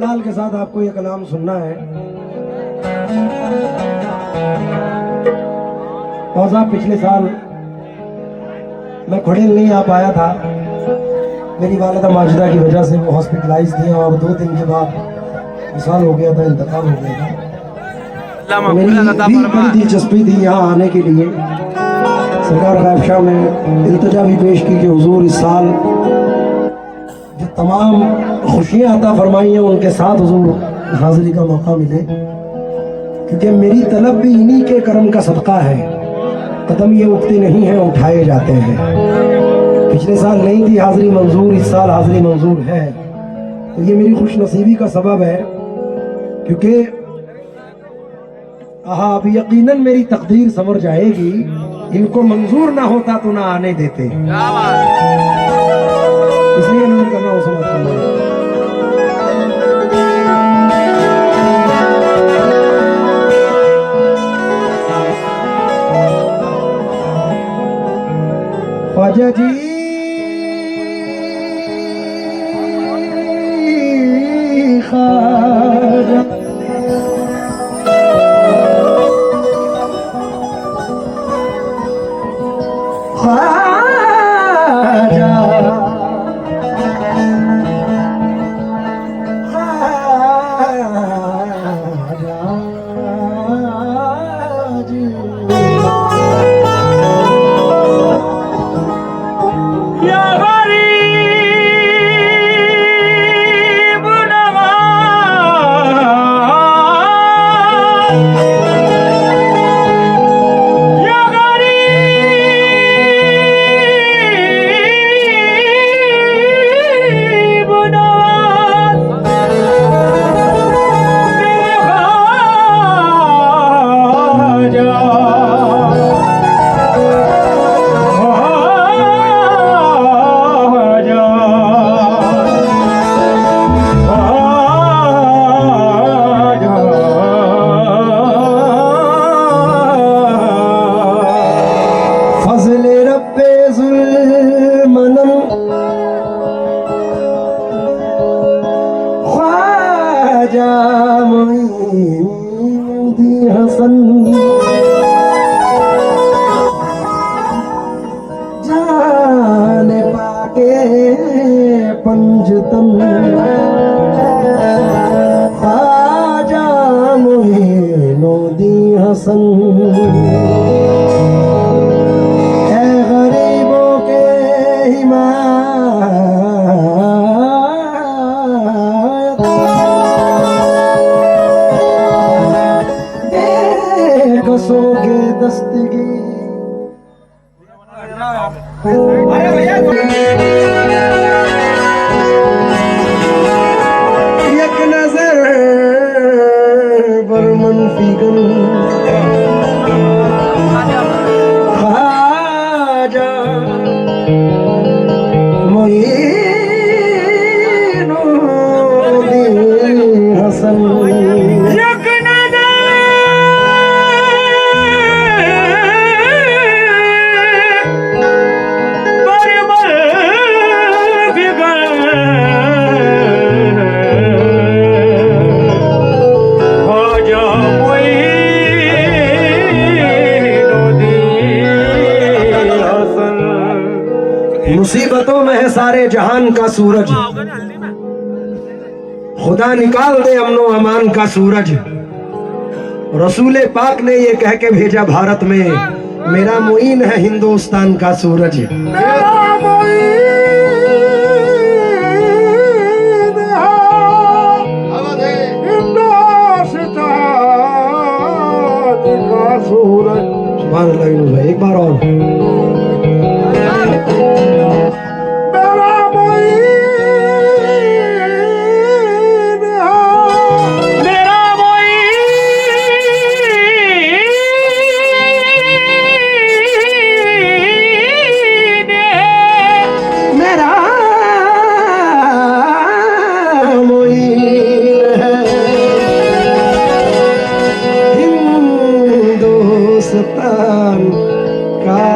इकलाल के साथ आपको ये कलाम सुनना है। और साहब पिछले साल मैं खुड़ेल नहीं आ पाया था, मेरी वालिदा माजिदा की वजह से वो हॉस्पिटलाइज थी और 2 दिन के बाद विशाल हो गया था, इंतकाल हो गया था। तो मेरी भी बड़ी दिलचस्पी थी यहाँ आने के लिए। सरकार गायब शाह में इल्तिजा भी पेश की कि हुजूर इस साल जो तमाम खुशियाँ अता फरमाई हैं उनके साथ हुजूर हाजिरी का मौका मिले, क्योंकि मेरी तलब भी इन्हीं के करम का सदका है। कदम ये उठते नहीं हैं, उठाए जाते हैं। पिछले साल नहीं थी हाजिरी मंजूर, इस साल हाजिरी मंजूर है, तो ये मेरी खुश नसीबी का सबब है। क्योंकि अब यकीनन मेरी तकदीर संवर जाएगी, इनको मंजूर ना होता तो ना आने देते, इसलिए नूर करना हो समझता हूँ। ख्वाजा जी ख्वाजा जाने पाके पंजतन ख्वाजा मोइनुद्दीन हसन, ऐ गरीबों के हिमायत, बेकसों के दस्तगी एक नजर पर मनफी गन ख्वाजा मोइनुद्दीन हसन, मुसीबतों में है सारे जहान का सूरज, खुदा निकाल दे अमनो अमान का सूरज। रसूले पाक ने ये कह के भेजा भारत में, मेरा मुईन है हिंदुस्तान का सूरज। मेरा मुईन है हिंदुस्तान का सूरज। सुभान अल्लाह। एक बार और हिंदुस्तान का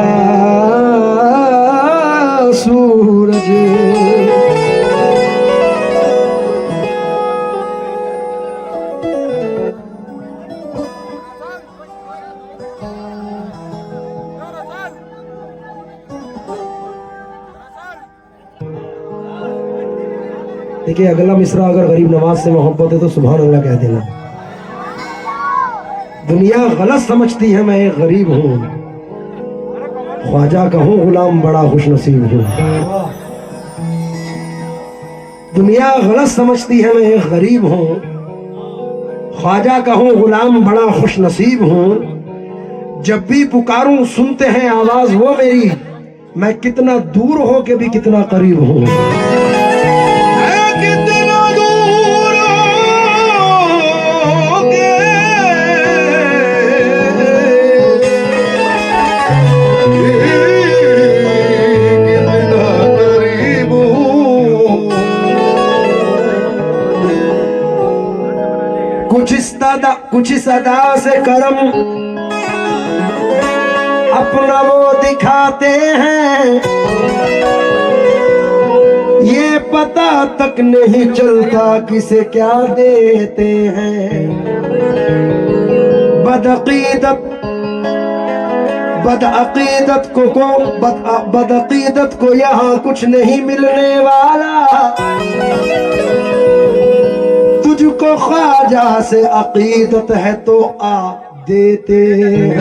देखिए अगला मिसरा अगर गरीब नवाज से मोहब्बत है तो सुभान अल्लाह कह देना। दुनिया गलत समझती है मैं एक गरीब हूँ, ख्वाजा कहूँ गुलाम बड़ा खुश नसीब हूँ। दुनिया गलत समझती है मैं एक गरीब हूँ, ख्वाजा कहूँ गुलाम बड़ा खुश नसीब हूँ। जब भी पुकारूं सुनते हैं आवाज वो मेरी, मैं कितना दूर हो के भी कितना करीब हूँ। कितना दूर हो के कितना करीब हूँ। कुछ इस अदा से करम अपना वो दिखाते हैं, ये पता तक नहीं चलता किसे क्या देते हैं। बदअकीदत को यहाँ कुछ नहीं मिलने वाला, तुझको ख्वाजा से अकीदत है तो आ देते हैं।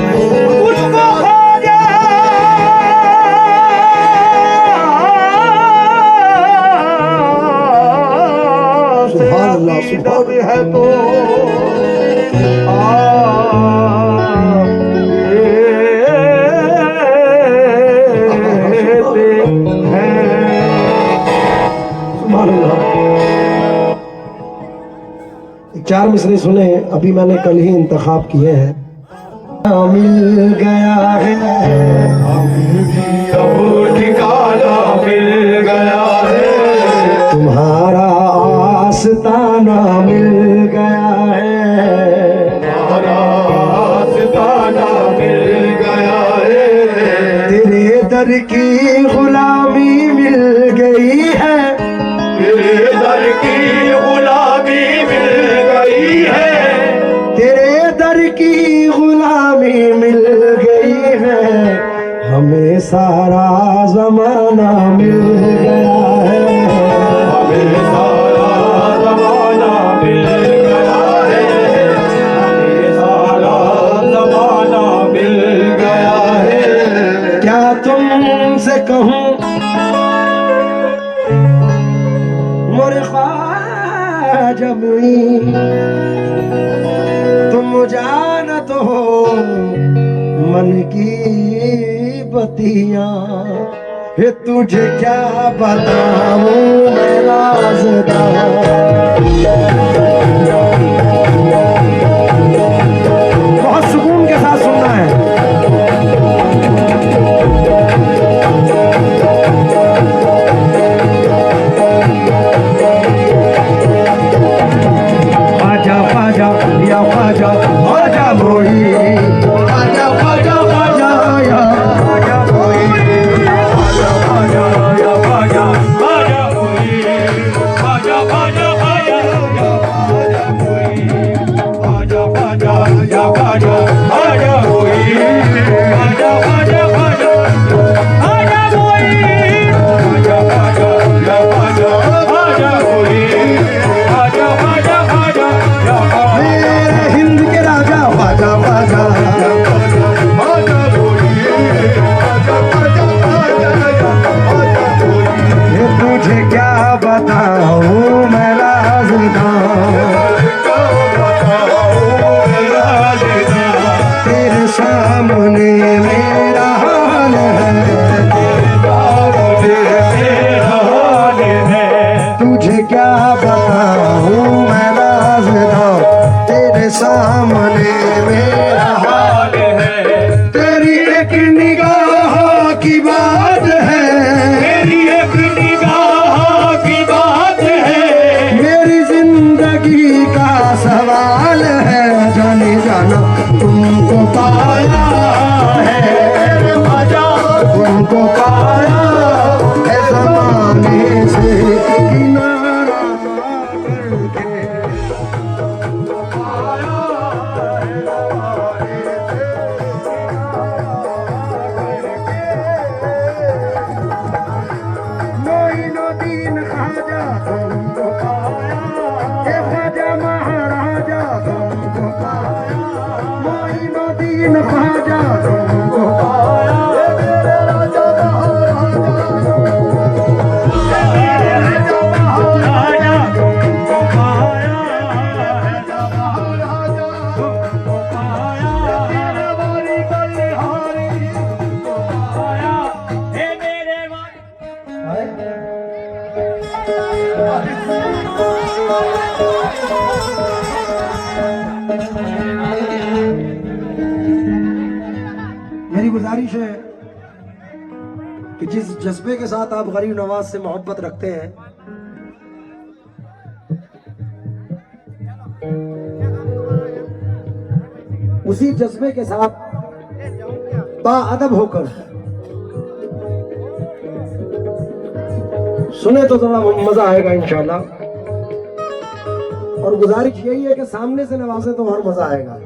है तो चार मिसरे सुने अभी मैंने कल ही इंतखाब किए हैं। मिल गया है अब ठिकाना मिल गया है, तुम्हारा आस्ताना मिल गया है, तुम्हारा आस्ताना मिल गया है। तेरे दर की गुलामी मिल गई है, तेरे दर की गुलामी मिल गई है, तेरे दर की गुलामी मिल गई है। हमें सारा जमाना मिल गया है, हमें सारा ज़माना मिल गया है, हमें सारा ज़माना मिल गया है। क्या तुमसे कहूँ मोरे ख्वाजा मुईन, तुम जानत हो मन की बतियां, ये तुझे क्या बताऊं मैं राज़दार। बहुत सुकून के साथ सुनना है। ख्वाजा ख्वाजा या ख्वाजा ख्वाजा मोई, ख्वाजा ख्वाजा ख्वाजा या ख्वाजा मोई, ख्वाजा ख्वाजा या ख्वाजा ख्वाजा कोई, ख्वाजा ख्वाजा ख्वाजा या ख्वाजा कोई, ख्वाजा ख्वाजा या ख्वाजा ख्वाजा कोई, ख्वाजा ख्वाजा ख्वाजा ख्वाजा कोई, ख्वाजा ख्वाजा या ख्वाजा ख्वाजा कोई, ख्वाजा ख्वाजा ख्वाजा या ख्वाजा मेरे हिंद के राजा ख्वाजा ख्वाजा, ख्वाजा कोई, ख्वाजा ख्वाजा ख्वाजा या ख्वाजा कोई। ये तुझे क्या बताऊं मैं राज़दार। तेरे सामने मेरा हाल है, तुझे क्या बताऊं मैं राज़दार। तेरे सामने मेरा हाल है, तेरी एक निगाह की बात है, मेरी एक निगाह की बात है, मेरी जिंदगी का सवाल है। जाने जाना तुमको पाया है, तुमको पाया है ज़माने से किनारा करके। मोइनुद्दीन ख्वाजा तुमको दीन ख्वाजा तुमको पाया, मेरे राजा महाराजा, मेरे राजा महाराजा, तुमको पाया राजा महाराजा, तुमको पाया मेरे वाली बलिहारी, पाया हे मेरे वाली मेरी गुजारिश है कि जिस जज्बे के साथ आप गरीब नवाज से मोहब्बत रखते हैं, उसी जज्बे के साथ बाअदब होकर सुने तो थोड़ा मजा आएगा इंशाल्लाह। और गुजारिश यही है कि सामने से नवाजे तो और मजा आएगा,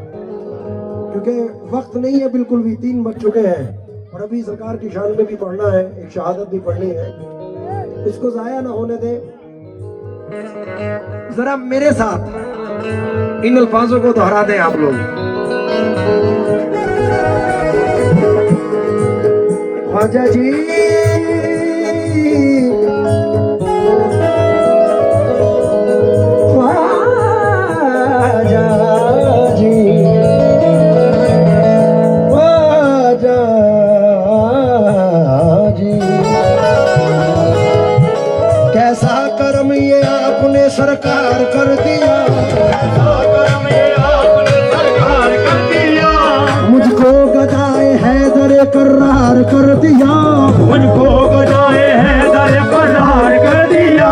क्योंकि वक्त नहीं है बिल्कुल भी, 3 बज चुके हैं और अभी सरकार की शान में भी पढ़ना है, एक शहादत भी पढ़नी है, इसको जाया ना होने दे। जरा मेरे साथ इन अल्फाजों को दोहरा दें आप लोग। ख्वाजा जी ख्वाजा जी ख्वाजा जी, कैसा करम ये आपने सरकार कर दिया, करम ये आपने सरकार कर दिया, मुझको गदाए हैदर करार कर दिया, मुझको गजाए हैदर करार कर दिया,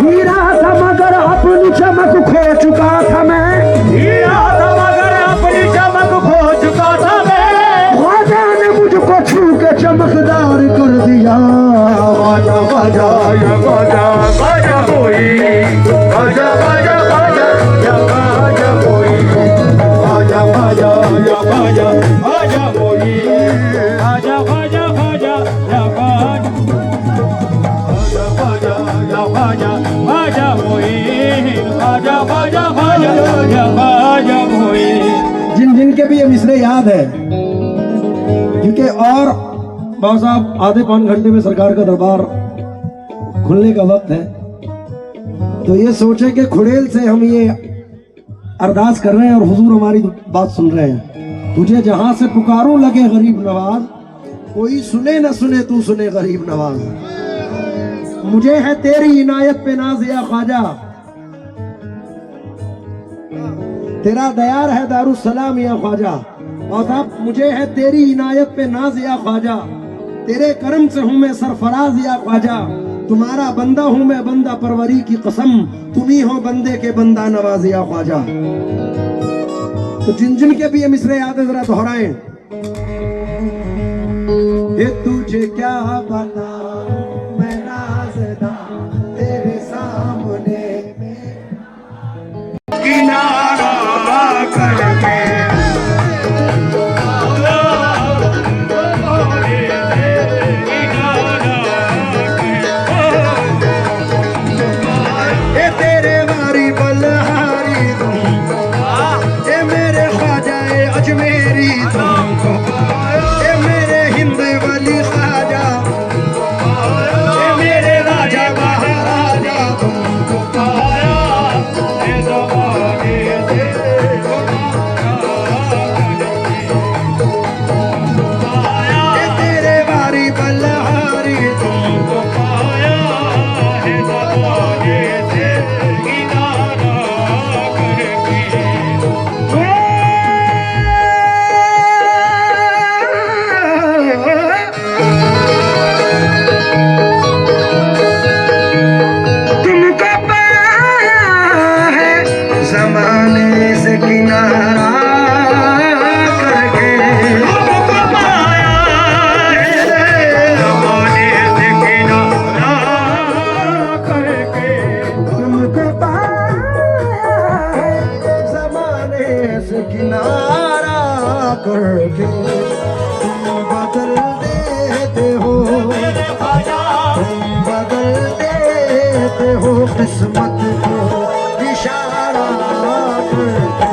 हीरा था मगर अपनी चमक खो चुका था मैं, हीरा था मगर अपनी चमक खो चुका था मैं, ख्वाजा ने मुझको छू के चमकदार कर दिया। ख्वाजा ख्वाजा बाजा बाजा कोई, बाजा बाजा बाजा, या बाजा कोई, बाजा बाजा या बाजा बाजा कोई, आजा बाजा बाजा या बाजा बाजा या बाजा बाजा मोए, आजा बाजा बाजा या बाजा मोए। जिन जिन के भी ये मिसरे याद है, क्योंकि और बाबा साहब आधे पौन घंटे में सरकार का दरबार खुलने का वक्त है, तो ये सोचे कि खुड़ेल से हम ये अरदास कर रहे हैं और हुजूर हमारी बात सुन रहे हैं। तुझे जहां से पुकारूं लगे गरीब नवाज, कोई सुने न सुने तू सुने गरीब नवाज। मुझे है तेरी इनायत पे नाज या ख्वाजा, तेरा दयार है दारुस्सलाम या ख्वाजा। और साहब मुझे है तेरी इनायत पे नाज या ख्वाजा, तेरे करम से हूं मैं सरफराज या ख्वाजा। तुम्हारा बंदा हूं मैं बंदा परवरी की कसम, तुम ही हो बंदे के बंदा नवाज या ख्वाजा। तो जिन जिन के भी ये मिसरे याद है जरा दोहराएं। ये तुझे क्या बताऊं मैं राज़दां तेरे सामने किनारा करके ये तेरे वारी बलहारी तुमको, ये मेरे ख्वाजा ये अजमेरी तुमको, ये मेरे हिंद वाली ख्वाजा, ये मेरे राजा महाराजा तुमको पाया। ये तेरे वारी बलहारी तुमको तुमको पाया है जमाने से किनारा करके, तुमको पाया है जमाने से किनारा करके, तुमको पाया है जमाने से किनारा करके। तुम बदल देते हो, तुम बदल देते हो किस्मत को इशारा करके।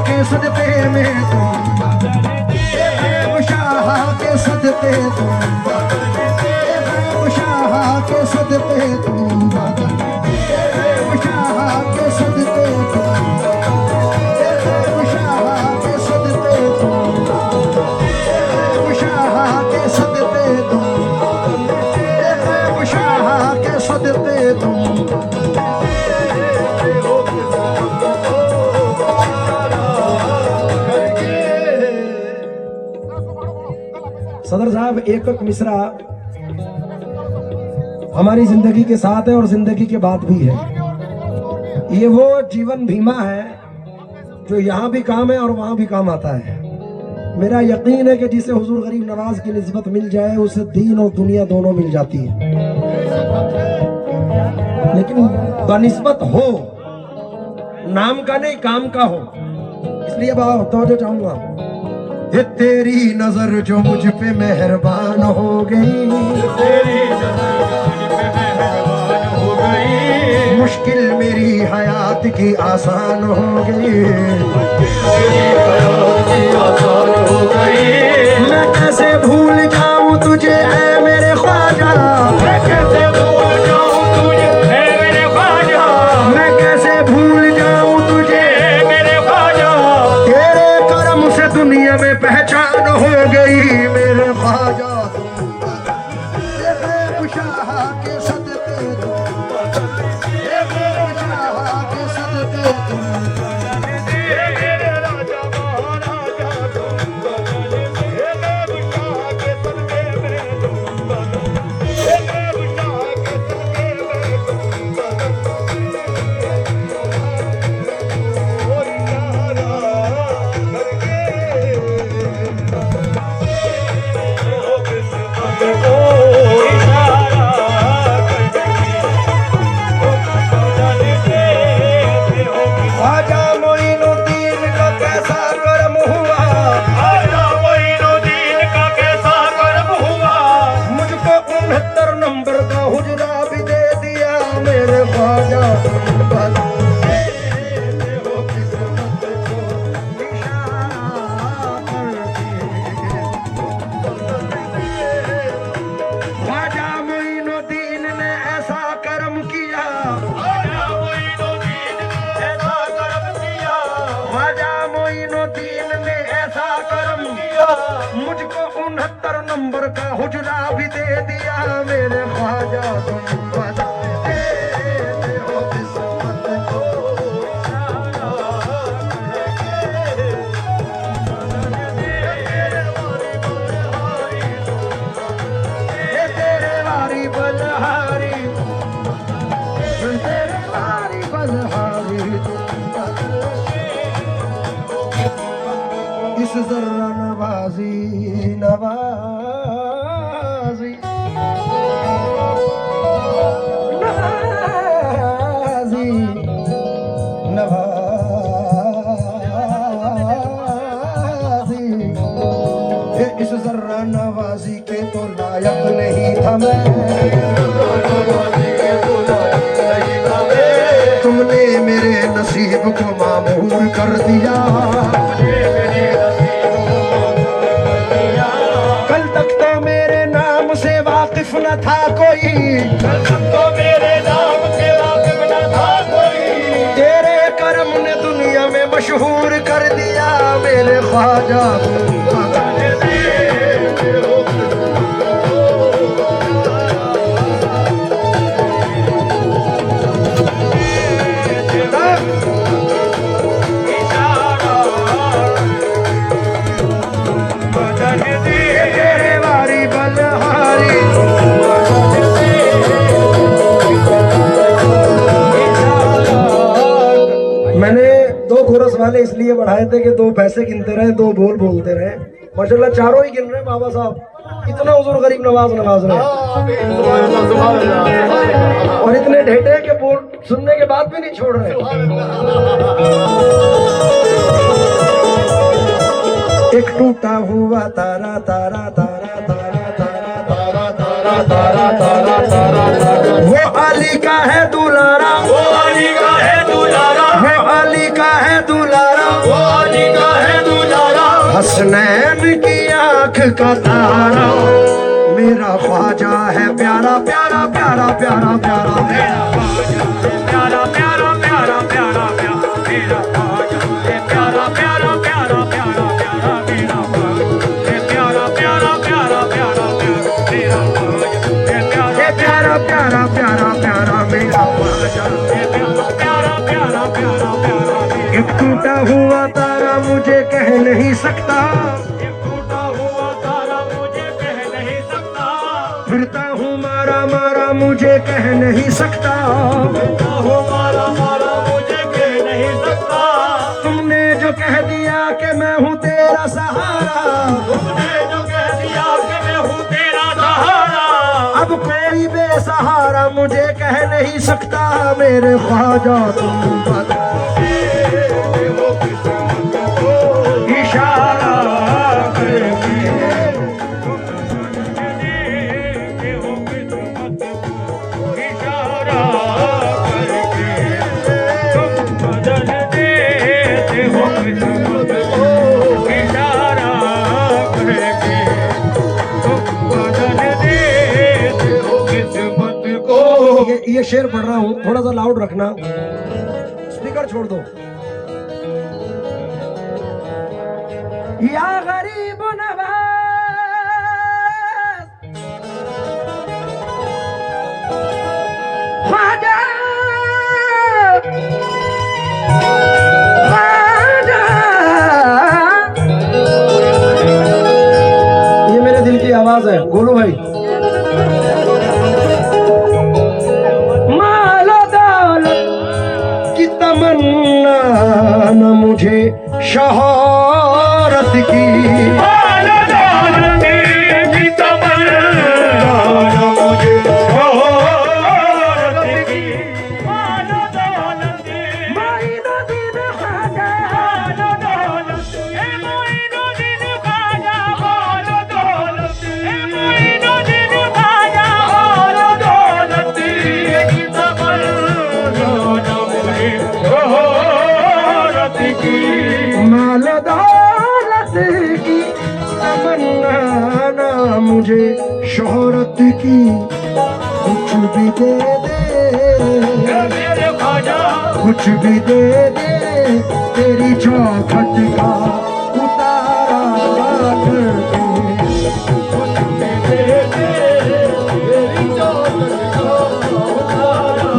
के सदके में तुम, शाह के सदके तुम, शाह के सदके तुम, शाह के सदके तुम, शाह के सदके तुम, शाह के सदके तुम, शाह के सदके तुम। सदर साहब एक मिसरा हमारी जिंदगी के साथ है और जिंदगी के बाद भी है। ये वो जीवन बीमा है जो यहाँ भी काम है और वहाँ भी काम आता है। मेरा यकीन है कि जिसे हुजूर गरीब नवाज की निस्बत मिल जाए उसे दीन और दुनिया दोनों मिल जाती है, लेकिन बनिस्बत हो, नाम का नहीं काम का हो। इसलिए अब तवज्जो चाहूंगा। ये तेरी नजर जो मुझ पे मेहरबान हो गई, तेरी नजर मुझ पे मेहरबान हो गई, मुश्किल मेरी हयात की आसान हो गई, तेरी हयात की आसान हो गई। मैं कैसे भूल जाऊं तुझे ऐ मेरे ख्वाजा, मैं कैसे भूल जाऊं तुझे ऐ मेरे ख्वाजा, मैं कैसे भूल जाऊं तुझे ऐ मेरे ख्वाजा। तेरे करम से दुनिया में पहचान हो गई मेरे ख्वाजा। शाह के सदके तुम, शाह के सदके तुम, ये मेरे राजा महाराजा तुम, ये मेरे शाह के सदके में तुम, ये मेरे शाह के सदके में तुम। ओ इशारा करके ओ किस्मत को इशारा करके ओ जान के हो ख्वाजा मोइनुद्दीन का कैसा करम हुआ, आजा मोइनुद्दीन का कैसा कर्म हुआ। मुझको 69 नंबर का हुजरा भी दे दिया मेरे ख्वाजा। ख्वाजा मोइनुद्दीन ने ऐसा करम किया, आजा मोइनुद्दीन ऐसा कर्म किया, ख्वाजा मोइनुद्दीन ने ऐसा करम किया, मुझको 69 नंबर का हुजरा भी दे दिया मेरे ख्वाजा। तुम बताते हो किस्मत को, ये तेरे वारी बलहारी, तेरे वारी बलहारी इस जर्रा नवाजी नवाजी नवाजी नवाजी, ये इस जर्रा नवाजी के तो लायक नहीं था मैं, तुमने मेरे नसीब को मामूर कर दिया। कल तक तो मेरे नाम से वाकिफ न था कोई, तो मेरे नाम के वाकिफ न था कोई। तेरे करम ने दुनिया में मशहूर कर दिया मेरे ख्वाजा। तेरे वारी बलहारी मैंने 2 कोरस वाले इसलिए बढ़ाए थे कि 2 पैसे गिनते रहे, 2 बोल बोलते रहे। माशाल्लाह चारों ही गिन रहे बाबा साहब, इतना हुजूर गरीब नवाज नवाज रहे और इतने ढेटे के बोल सुनने के बाद भी नहीं छोड़ रहे। एक टूटा हुआ तारा तारा तारा तारा तारा तारा तारा तारा तारा तारा तारा, वो अली का है दुलारा, वो अली का है दुलारा, वो अली का है दुलारा, वो अली हसनैन की आंख का तारा मेरा ख्वाजा है प्यारा प्यारा प्यारा प्यारा प्यारा मेरा ख्वाजा है प्यारा प्यारा प्यारा प्यारा प्यारा मेरा ख्वाजा है प्यारा प्यारा प्यारा प्यारा प्यारा मेरा ख्वाजा है प्यारा प्यारा प्यारा प्यारा प्यारा मेरा ख्वाजा है प्यारा प्यारा प्यारा प्यारा मेरा ख्वाजा प्यारा प्यारा प्यारा प्यारा एक टूटा हुआ तारा मुझे कह नहीं सकता, एक टूटा हुआ तारा मुझे कह नहीं सकता, फिरता हूँ मारा मारा मुझे कह नहीं सकता, फिरता हूँ मारा मारा मुझे कह नहीं सकता, तुमने जो कह दिया कि मैं हूँ तेरा सहारा, तुमने जो कह दिया कि मैं हूँ तेरा सहारा, अब कोई बेसहारा मुझे कह नहीं सकता, मेरे ख्वाजा तुम बता वो किस्मत को इशारा करके वो किस्मत को इशारा करके तुम बदल देते हो किस्मत को इशारा करके तुम बदल देते हो किस्मत को। ये शेर पढ़ रहा हूँ, थोड़ा सा लाउड रखना, स्पीकर छोड़ दो। या गरीब नवाज ख्वाजा ख्वाजा, ये मेरे दिल की आवाज है, गोलू भाई। मालो दौलत की तमन्ना न मुझे शोहरत की, मालो दौलत की तमन्ना न मुझे शोहरत की, मालो दौलत मोइनुद्दीन ख्वाजा, मालो दौलत मोइनुद्दीन ख्वाजा, मालो दौलत मोइनुद्दीन ख्वाजा, मालो दौलत की तमन्ना न मुझे शोहरत की। माल दौलत की तमन्ना ना मुझे शोहरत की, कुछ भी दे दे मेरे ख्वाजा कुछ भी दे दे, तेरी चौखट का उतारा करके,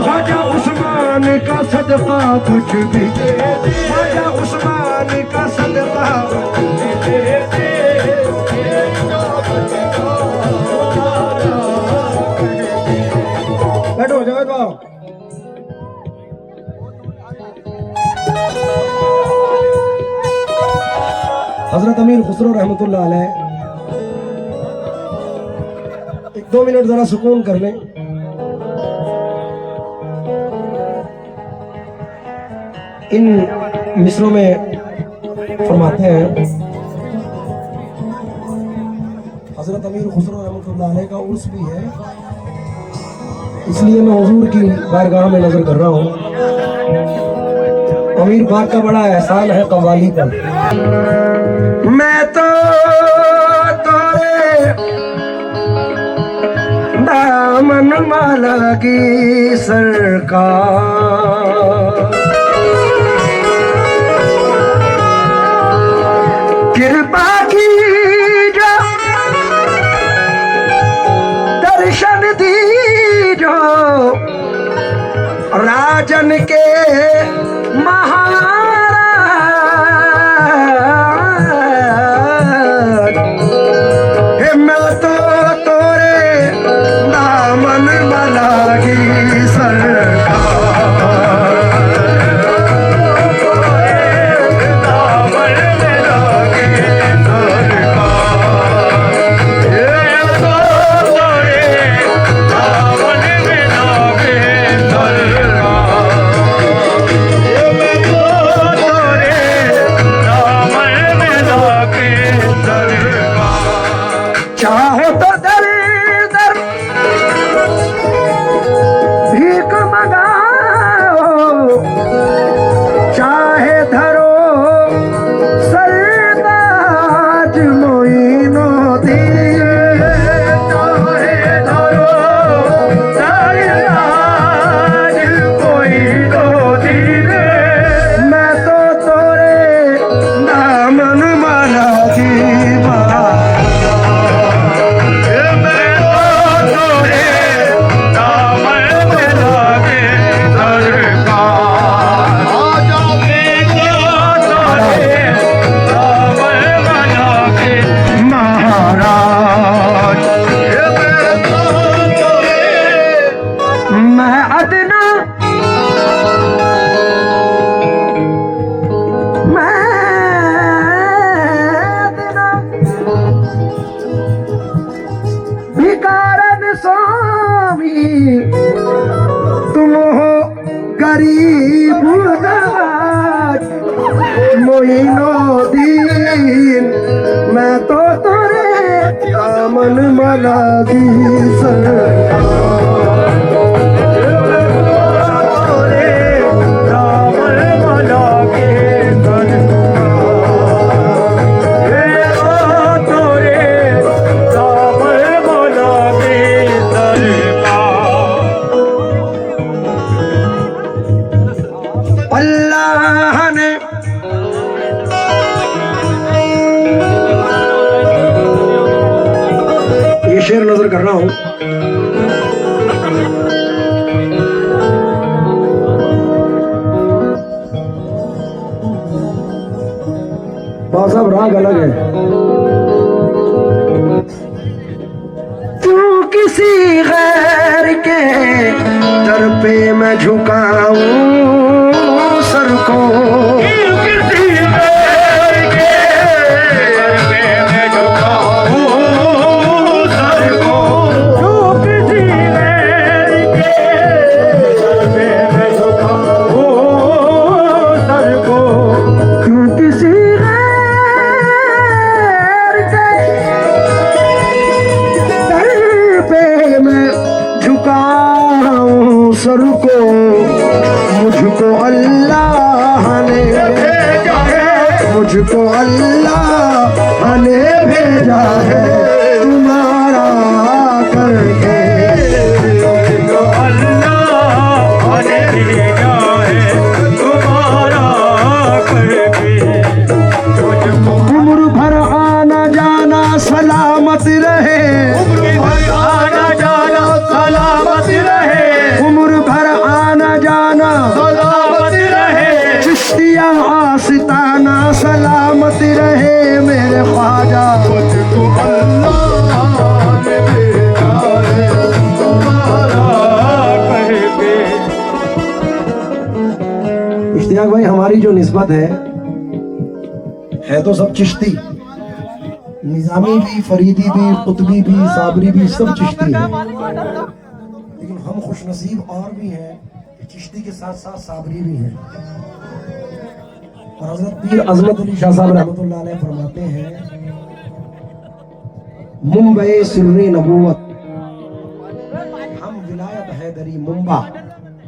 ख्वाजा उस्मान का सदका कुछ भी दे दे, ख्वाजा उस्मान का सदका बैठो जावेद भाव। हजरत अमीर खुसरो रहमतुल्लाह अलैह, एक 2 मिनट जरा सुकून कर लें। इन मिसरों में फरमाते हैं, हजरत अमीर खुसरो रहमतुल्लाह अलैह का उर्स भी है, इसलिए मैं हुजूर की बारगाह में नजर कर रहा हूँ। अमीर पाक का बड़ा एहसान है कव्वाली पर। मैं तो तोरे दामन माला की सरकार, कृपा की जो दर्शन दी जो राजन के महाराज, हे मैं तो तोरे दामन वाला की सरकार, दीन मैं तो तेरे दामन मला दी सरकार रावण वाला के अल्लाह ने ये शेर नजर कर रहा हूं बाबा साहब राग अलग है क्यों किसी गैर के दर पे मैं झुकाऊं सर को किसी गैर के दर पे मैं झुकाऊं सर को क्यों किसी गैर के दर पे मैं झुकाऊं सर को क्यों किसी गैर के दर पे मैं झुकाऊं सर को मुझको अल्लाह ने मुझको अल्लाह ने भेजा है तुम्हारा करके अल्लाह ने भेजा है तुम्हारा करके उम्र भर आना जाना सलामत रहे आना जाना सलामत रहे उम्र भर आना जाना सलामत रहे चिश्तिया आस्ताना सलामत रहे मेरे ख्वाजा मुझको अल्लाह ने भेजा है तुम्हारा करके इश्तियाक भाई हमारी जो निस्बत है तो सब चिश्ती निजामी भी फरीदी भी कुतबी भी साबरी भी सब चिश्ती है लेकिन हम खुशनसीब और भी हैं कि चिश्ती के साथ साथ साबरी भी हैं और हजरत पीर अजमत अली शाह साहब रहमतुल्लाह अलैह फरमाते हैं मुंबई सिर्रे नबूवत हम विलायत हैदरी मुंबा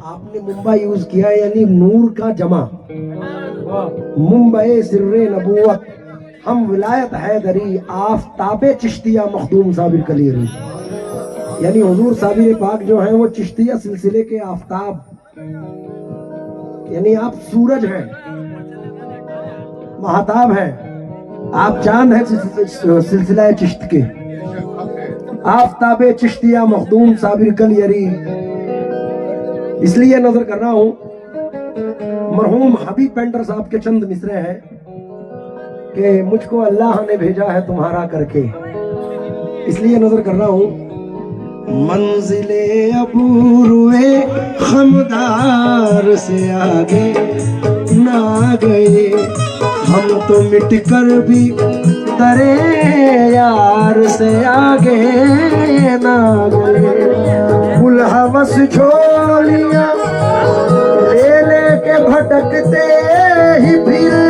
आपने मुंबा यूज किया यानी नूर का जमा मुंबई सिर्रे नबूवत हम विलायत हैदरी आफताबे चिश्तिया मखदूम साबिर कलीरी यानी हुजूर साबिर पाक जो है वो चिश्तिया सिलसिले के आफताब यानी आप सूरज हैं महताब हैं आप चांद हैं सिलसिला चिश्त के आफताबे चिश्तिया मखदूम साबिर कलीरी इसलिए नजर कर रहा हूं मरहूम हबीब पेंटर साहब के चंद मिसरे हैं कि मुझको अल्लाह ने भेजा है तुम्हारा करके इसलिए नजर कर रहा हूं मंजिले अबूरुए खमदार से आगे ना गए हम तो मिट कर भी दरे यार से आगे ना गए कुल हवस झोलियां ले लेके भटकते ही फिरे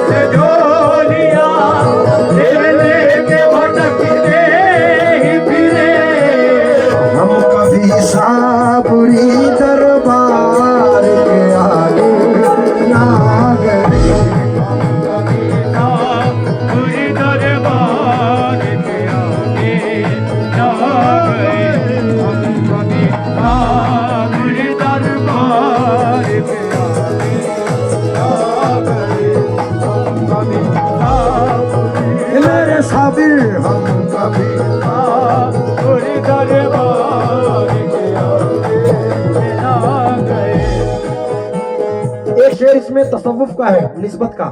से झोलियां ले लेके भटकते ही फिरे हम कभी साबरी दरबार के आगे ना गए पूरी दरबार के आगे ना गए हम कभी पूरी दरबार के आगे ना गए हम कभी मेरे साबिर हम कभी पूरी दरबार के आगे ना गए। एक शेर इसमें तसव्वुफ का है निस्बत का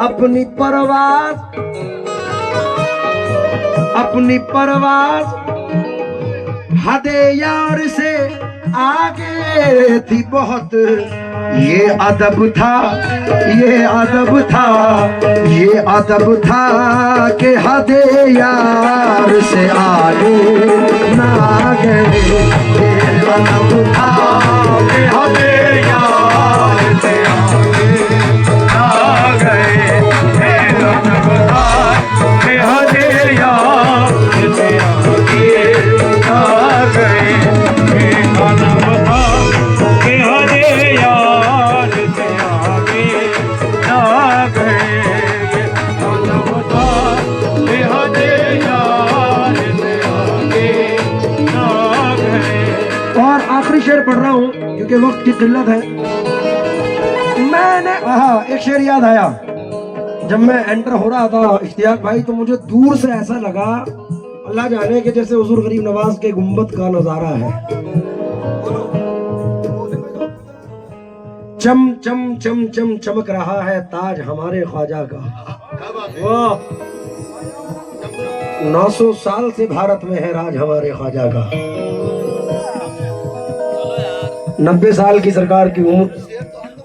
अपनी परवाज हदे यार से आगे थी बहुत ये अदब था कि हदे यार से आगे ना गए ये अदब था हमें यार से आगे में आगे ना गए बता बेहद यार में आगे ना गए। और आखिरी शेर पढ़ रहा हूँ क्योंकि वक्त की किल्लत है। मैंने एक शेर याद आया, जब मैं एंटर हो रहा था इश्तियाक भाई, तो मुझे दूर से ऐसा लगा अल्लाह जाने के जैसे हुजूर गरीब नवाज के गुंबद का नजारा है। चम चम चम चम चमक रहा है ताज हमारे ख्वाजा का। वाह, 900 साल से भारत में है राज हमारे ख्वाजा का। 90 साल की सरकार की उम्र,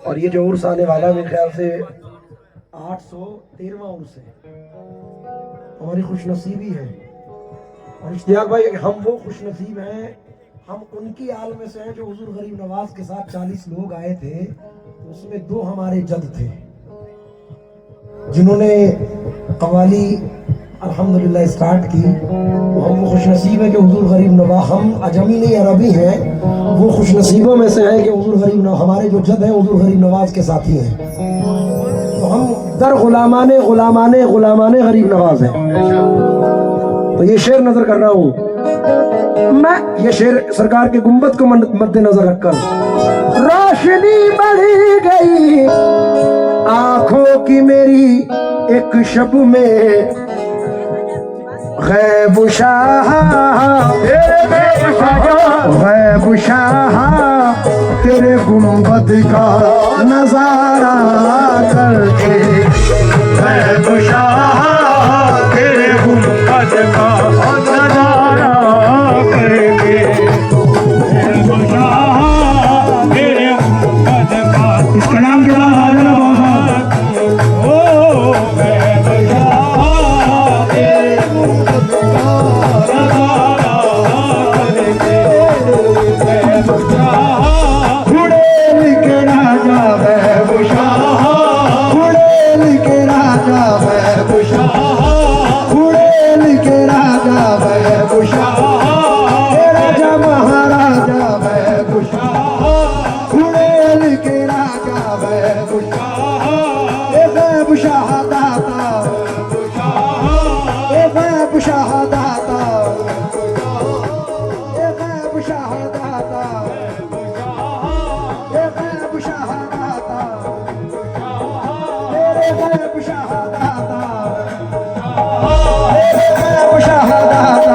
और ये जो उर्स आने वाला मेरे ख्याल से 813वां उर्स है। हमारी खुशनसीबी है। और इश्तियाक भाई, हम वो खुशनसीब हैं, हम उनकी आल में से हैं जो हुजूर गरीब नवाज के साथ 40 लोग आए थे, तो उसमें 2 हमारे जद थे जिन्होंने कवाली अल्हम्दुलिल्लाह स्टार्ट की। तो हम वो खुशनसीब हैं कि हुजूर गरीब नवाज, हम अजमी नहीं अरबी हैं, वो खुशनसीबों में से हैं कि हुजूर गरीब नवाज, हमारे जो जद हैं हुजूर गरीब नवाज के साथी हैं। तो हम दर गुलामाने गुलामाने गुलामाने गरीब नवाज हैं। तो ये शेर नजर कर रहा हूं मैं, ये शेर सरकार के गुंबद को मद्देनजर रखकर। रोशनी बढ़ी गई आंखों की मेरी एक शब में, गैब शाह गैब शाह तेरे गुंबद का नजारा करके, गैब शाह तेरे गुंबद का नजारा करके, गैब शाह तेरे गुंबद का। इसका नाम क्या है? ओ गैब शाह तेरे गुंबद का नजारा करके, गैब शाह उड़ेल के राजा गैब शाह उड़ेल के राजा गैब शाह उड़ेल के राजा गैब शाह राजा महाराजा उड़ेल के राजा गैब शाहदाता गैब शाहदाता गैब शाहदाता गैब शाहदाता तेरे गैब शाहदाता तेरे गैब शाहदाता।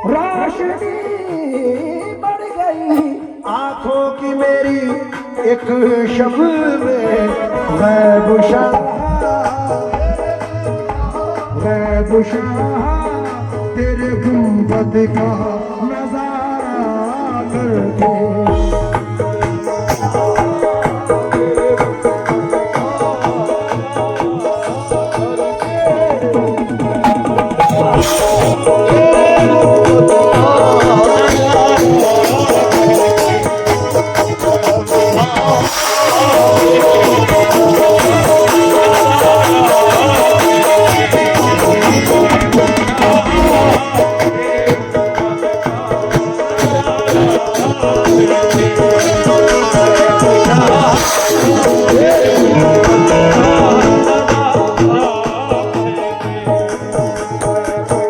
रोशनी बढ़ गई आंखों की मेरी एक शब में, गैब शाह तेरे गुंबद का